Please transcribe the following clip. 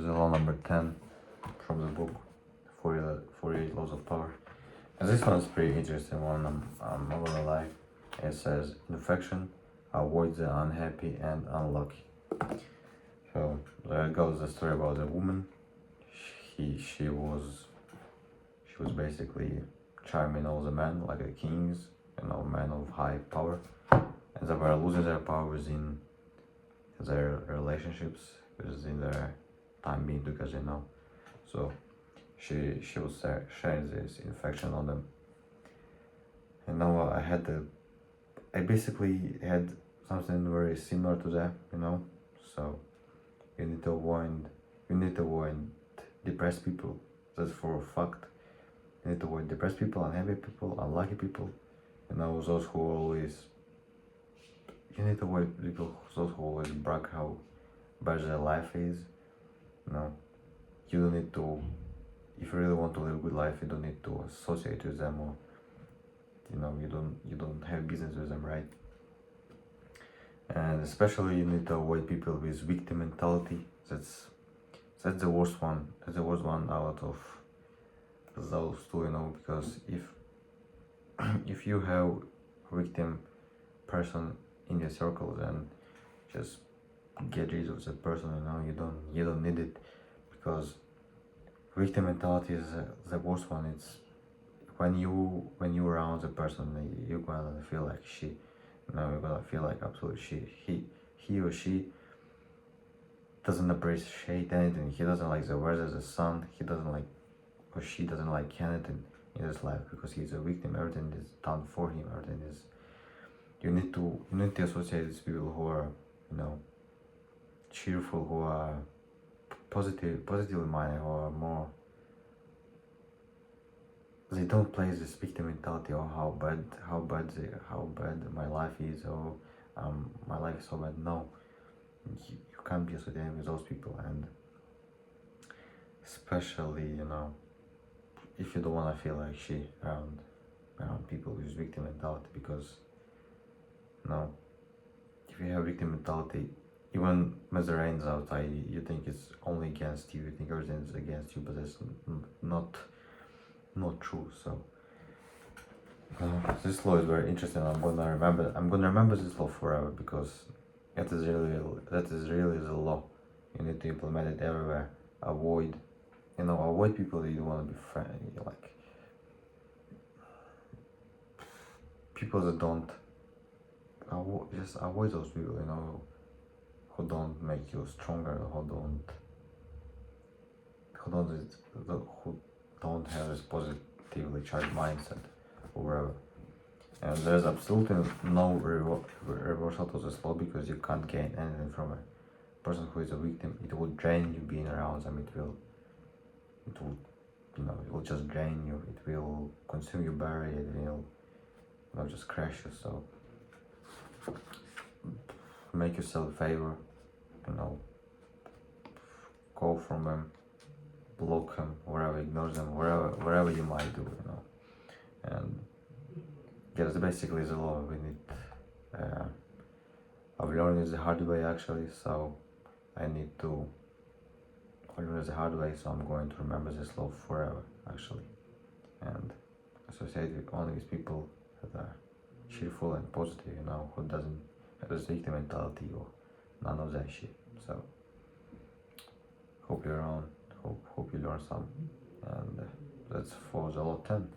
the law number 10 from the book 48 Laws of Power. And this one's pretty interesting one, I'm not gonna lie. It says, infection avoids the unhappy and unlucky. So there goes the story about a woman. She was basically charming all the men, like the kings, men of high power, and they were losing their powers in their relationships, in their time being together, So she was sharing this infection on them, and now I basically had something very similar to that, So you need to avoid depressed people. That's for a fact. You need to avoid depressed people, unhappy people, unlucky people. Those who always. You need to avoid those who always brag how bad their life is. You don't need to. If you really want to live a good life, you don't need to associate with them, or you don't have business with them, right? And especially you need to avoid people with victim mentality. That's the worst one. That's the worst one out of those two, because if you have a victim person in your circle, then just get rid of the person. You don't need it, because victim mentality is the worst one. It's when you around the person, you're gonna feel like shit. You're gonna feel like absolute shit. He or she doesn't appreciate anything. He doesn't like the weather, the sun. He doesn't like, or she doesn't like anything in his life, because he's a victim. Everything is done for him. Everything is. You need to associate with people who are, cheerful, who are positively minded, who are more. They don't play this victim mentality, or how bad my life is, or my life is so bad. No, you can't be associated with those people, and especially if you don't want to feel like shit around people with victim mentality, because if you have victim mentality, even when the rain's outside, you think it's only against you. You think everything's against you, but that's not true. So this law is very interesting. I'm gonna remember this law forever, because that is really the law. You need to implement it everywhere. Avoid people that you want to be friendly, like people that don't. Just avoid those people, who don't make you stronger, who don't have this positively charged mindset, or whatever. And there's absolutely no reversal to this law, because you can't gain anything from a person who is a victim. It will drain you being around them. It will just drain you. It will consume your battery. It will just crash you. So make yourself a favor, go from them, block them, wherever, ignore them, wherever you might do, and that's basically the law we need. I've learned it the hard way, actually, so I need to learn it the hard way, so I'm going to remember this law forever, actually, and associate only with people that are cheerful and positive, who doesn't have this victim mentality or none of that shit. So hope you learn some, and that's for the law 10.